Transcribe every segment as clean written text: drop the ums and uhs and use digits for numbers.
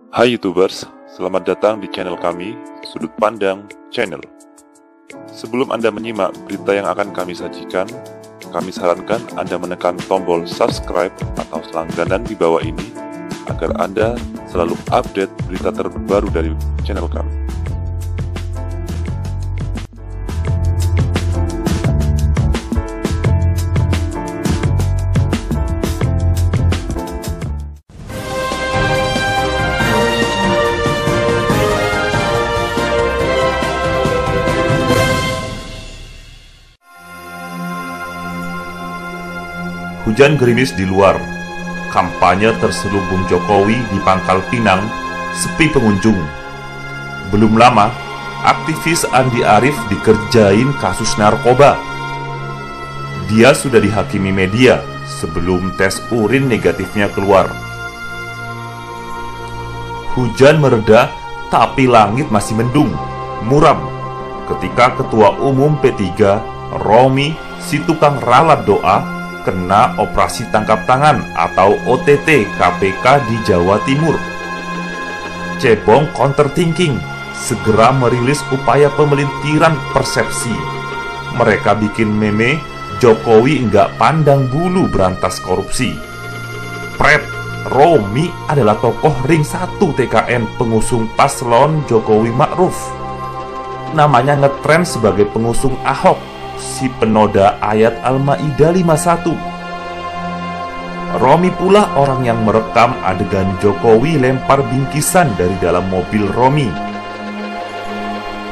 Hai YouTubers, selamat datang di channel kami, Sudut Pandang Channel. Sebelum Anda menyimak berita yang akan kami sajikan, kami sarankan Anda menekan tombol subscribe atau langganan di bawah ini agar Anda selalu update berita terbaru dari channel kami. Hujan gerimis di luar. Kampanye terselubung Jokowi di Pangkal Pinang sepi pengunjung. Belum lama, aktivis Andi Arief dikerjain kasus narkoba. Dia sudah dihakimi media sebelum tes urin negatifnya keluar. Hujan mereda, tapi langit masih mendung, muram, ketika Ketua Umum P3, Romi, si tukang ralat doa, kena operasi tangkap tangan atau OTT KPK di Jawa Timur. Cebong counter thinking segera merilis upaya pemelintiran persepsi. Mereka bikin meme Jokowi nggak pandang bulu berantas korupsi. Pret, Romi adalah tokoh ring 1 TKN pengusung paslon Jokowi Ma'ruf. Namanya ngetren sebagai pengusung Ahok, si penoda ayat Al-Ma'idah 51. Romi pula orang yang merekam adegan Jokowi lempar bingkisan dari dalam mobil Romi.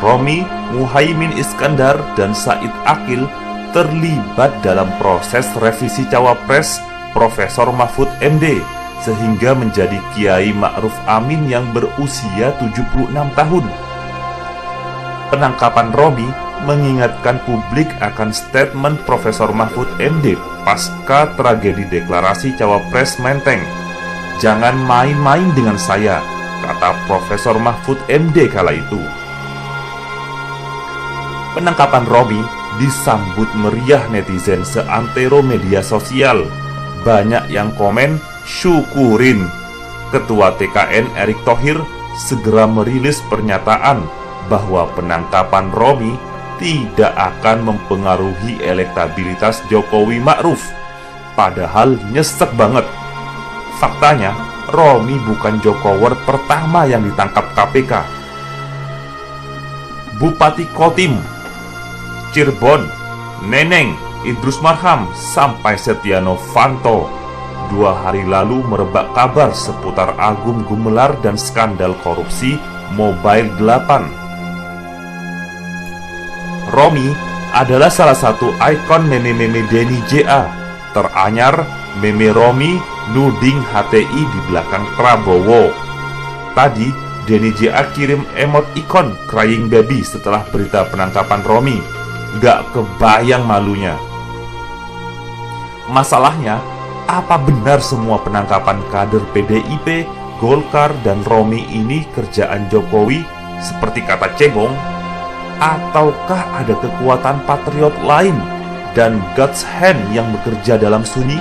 Romi, Muhaimin Iskandar, dan Said Akil terlibat dalam proses revisi Cawapres Profesor Mahfud MD sehingga menjadi Kiai Ma'ruf Amin yang berusia 76 tahun. Penangkapan Romi mengingatkan publik akan statement Profesor Mahfud MD pasca tragedi deklarasi Cawapres Menteng. "Jangan main-main dengan saya," kata Profesor Mahfud MD kala itu. Penangkapan Romi disambut meriah netizen seantero media sosial. Banyak yang komen, syukurin. Ketua TKN Erick Thohir segera merilis pernyataan bahwa penangkapan Romi tidak akan mempengaruhi elektabilitas Jokowi Ma'ruf. Padahal nyesek banget. Faktanya, Romi bukan Jokower pertama yang ditangkap KPK. Bupati Kotim, Cirebon, Neneng, Idrus Marham, sampai Setia Novanto 2 hari lalu merebak kabar seputar Agung Gumelar dan skandal korupsi Mobile 8. Romi adalah salah satu ikon meme-meme Denny JA. Teranyar, meme Romi nuding HTI di belakang Prabowo. Tadi, Denny JA kirim emot ikon crying baby setelah berita penangkapan Romi. Gak kebayang malunya. Masalahnya, apa benar semua penangkapan kader PDIP, Golkar, dan Romi ini kerjaan Jokowi seperti kata Cebong? Ataukah ada kekuatan patriot lain dan God's hand yang bekerja dalam sunyi?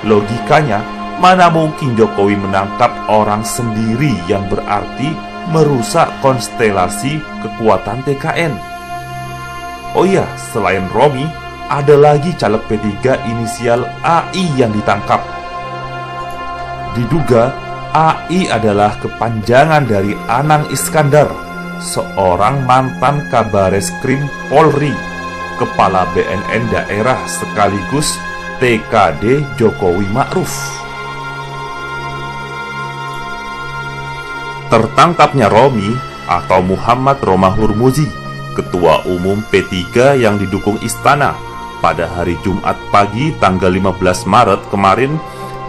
Logikanya, mana mungkin Jokowi menangkap orang sendiri yang berarti merusak konstelasi kekuatan TKN. Oh iya, selain Romi, ada lagi caleg P3 inisial AI yang ditangkap. Diduga, AI adalah kepanjangan dari Anang Iskandar, seorang mantan Kabareskrim Polri, kepala BNN daerah sekaligus TKD Jokowi Ma'ruf. Tertangkapnya Romi atau Muhammad Romahur Muzi, Ketua Umum P3 yang didukung Istana, pada hari Jumat pagi tanggal 15 Maret kemarin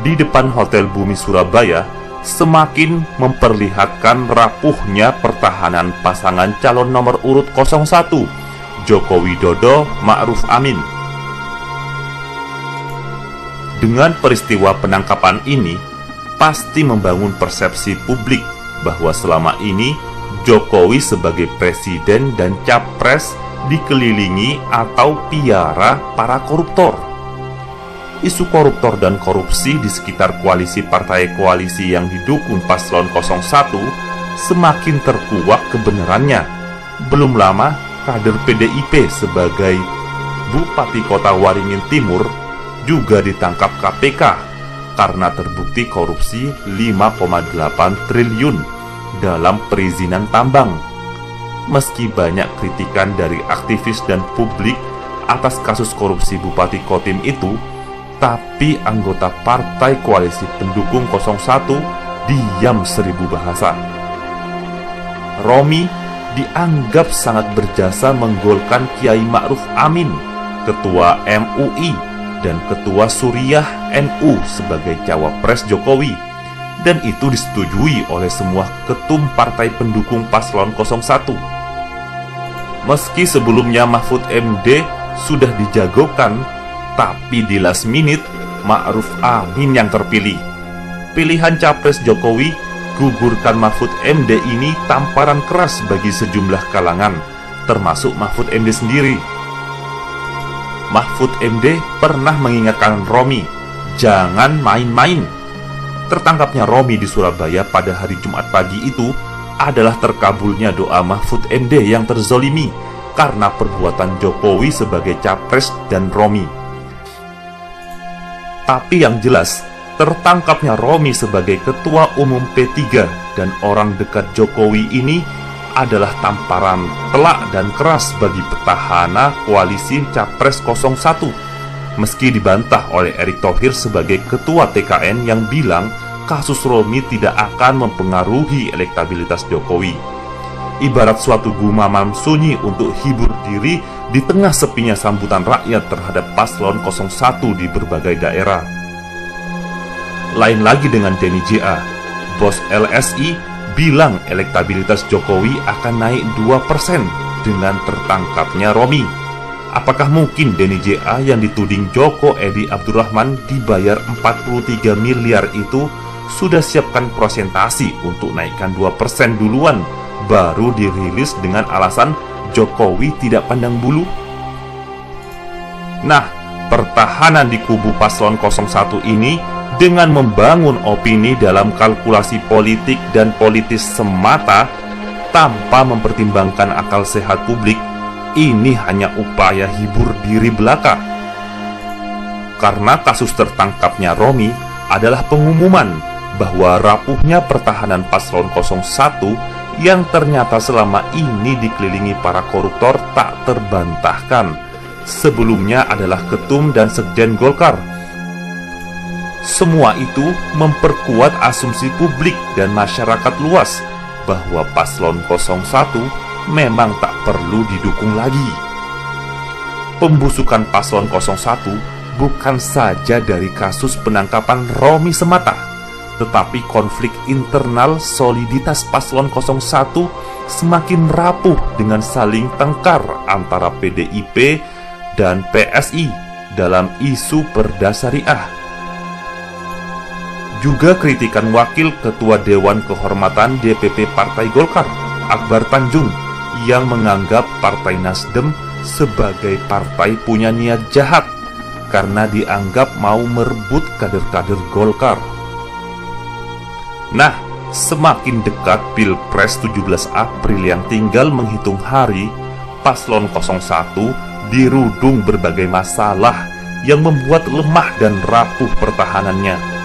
di depan Hotel Bumi Surabaya, semakin memperlihatkan rapuhnya pertahanan pasangan calon nomor urut 01, Joko Widodo Ma'ruf Amin. Dengan peristiwa penangkapan ini, pasti membangun persepsi publik bahwa selama ini Jokowi sebagai presiden dan capres dikelilingi atau piara para koruptor. isu koruptor dan korupsi di sekitar partai koalisi yang didukung paslon 01 semakin terkuak kebenarannya. Belum lama, kader PDIP sebagai Bupati Kota Waringin Timur juga ditangkap KPK karena terbukti korupsi 5,8 triliun dalam perizinan tambang. Meski banyak kritikan dari aktivis dan publik atas kasus korupsi Bupati Kotim itu, tapi anggota partai koalisi pendukung 01 diam seribu bahasa. Romi dianggap sangat berjasa menggolkan Kiai Ma'ruf Amin, Ketua MUI, dan Ketua Suriah NU sebagai cawapres Jokowi, dan itu disetujui oleh semua ketum partai pendukung paslon 01. Meski sebelumnya Mahfud MD sudah dijagokan, tapi di last minute Ma'ruf Amin yang terpilih. Pilihan capres Jokowi gugurkan Mahfud MD ini tamparan keras bagi sejumlah kalangan, termasuk Mahfud MD sendiri. Mahfud MD pernah mengingatkan Romi, jangan main-main. Tertangkapnya Romi di Surabaya pada hari Jumat pagi itu adalah terkabulnya doa Mahfud MD yang terzolimi karena perbuatan Jokowi sebagai capres dan Romi. Tapi yang jelas, tertangkapnya Romi sebagai Ketua Umum P3 dan orang dekat Jokowi ini adalah tamparan telak dan keras bagi petahana koalisi Capres 01, meski dibantah oleh Erick Thohir sebagai Ketua TKN yang bilang kasus Romi tidak akan mempengaruhi elektabilitas Jokowi. Ibarat suatu gumaman sunyi untuk hibur diri di tengah sepinya sambutan rakyat terhadap paslon 01 di berbagai daerah. Lain lagi dengan Denny JA, bos LSI bilang elektabilitas Jokowi akan naik 2% dengan tertangkapnya Romi. Apakah mungkin Denny JA yang dituding Joko Edi Abdurrahman dibayar 43 miliar itu sudah siapkan presentasi untuk naikkan 2% duluan, baru dirilis dengan alasan Jokowi tidak pandang bulu? Nah, pertahanan di kubu paslon 01 ini dengan membangun opini dalam kalkulasi politik dan politis semata tanpa mempertimbangkan akal sehat publik, ini hanya upaya hibur diri belaka. Karena kasus tertangkapnya Romi adalah pengumuman bahwa rapuhnya pertahanan paslon 01 yang ternyata selama ini dikelilingi para koruptor tak terbantahkan. Sebelumnya adalah ketum dan sekjen Golkar. Semua itu memperkuat asumsi publik dan masyarakat luas bahwa paslon 01 memang tak perlu didukung lagi. Pembusukan paslon 01 bukan saja dari kasus penangkapan Romi semata, tetapi konflik internal soliditas paslon 01 semakin rapuh dengan saling tengkar antara PDIP dan PSI dalam isu Perda Syariah. Juga kritikan Wakil Ketua Dewan Kehormatan DPP Partai Golkar, Akbar Tanjung, yang menganggap Partai Nasdem sebagai partai punya niat jahat karena dianggap mau merebut kader-kader Golkar. Nah, semakin dekat Pilpres 17 April yang tinggal menghitung hari, paslon 01 dirudung berbagai masalah yang membuat lemah dan rapuh pertahanannya.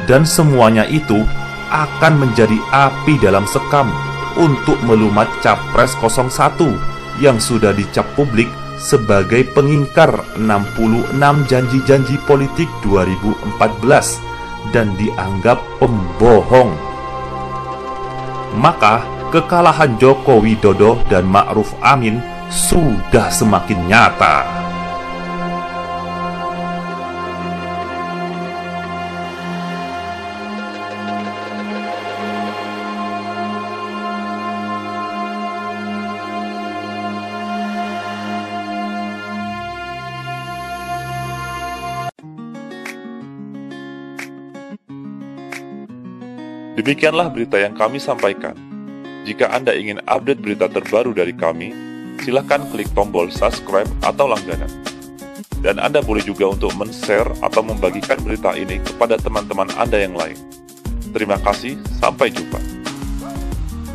Dan semuanya itu akan menjadi api dalam sekam untuk melumat Capres 01 yang sudah dicap publik sebagai pengingkar 66 janji-janji politik 2014 dan dianggap pembohong. Maka kekalahan Joko Widodo dan Ma'ruf Amin sudah semakin nyata. Demikianlah berita yang kami sampaikan. Jika Anda ingin update berita terbaru dari kami, silakan klik tombol subscribe atau langganan. Dan Anda boleh juga untuk men-share atau membagikan berita ini kepada teman-teman Anda yang lain. Terima kasih, sampai jumpa.